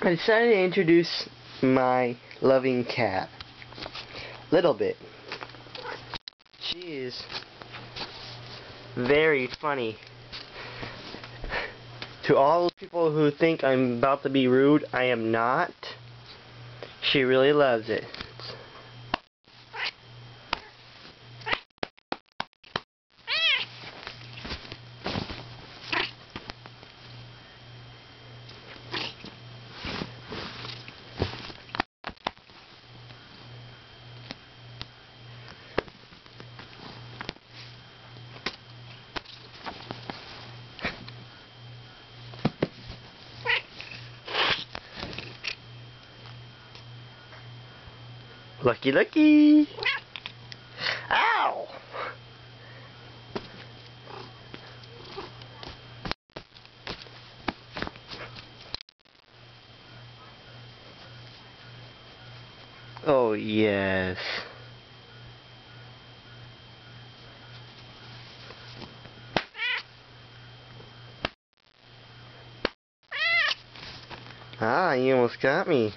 I decided to introduce my loving cat. Little Bit. She is very funny. To all those people who think I'm about to be rude, I am not. She really loves it. Lucky, lucky! Ow! Oh, yes. Ah, you almost got me.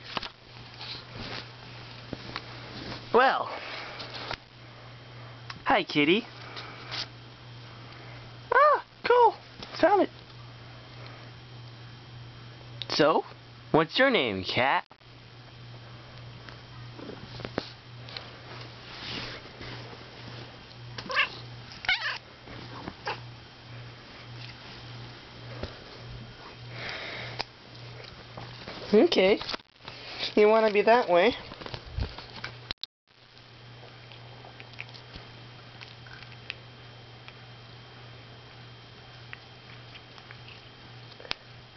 Well, hi, kitty. Ah, cool. Found it. So, what's your name, cat? Okay. You want to be that way?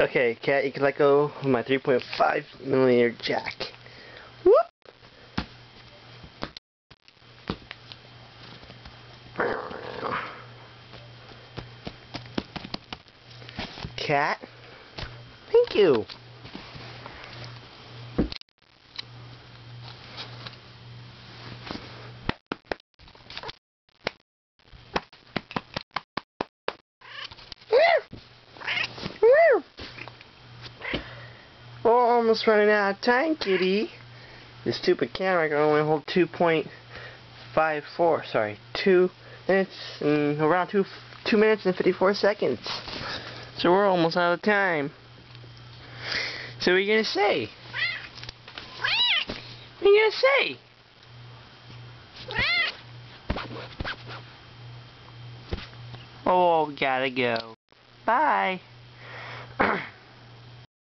Okay, cat, you can let go of my 3.5mm jack. Whoop! Cat, thank you. Oh, almost running out of time, kitty. This stupid camera can only hold 2.54. Sorry, 2 minutes and around 2 minutes and 54 seconds. So we're almost out of time. So what are you gonna say? What are you gonna say? Oh, gotta go. Bye.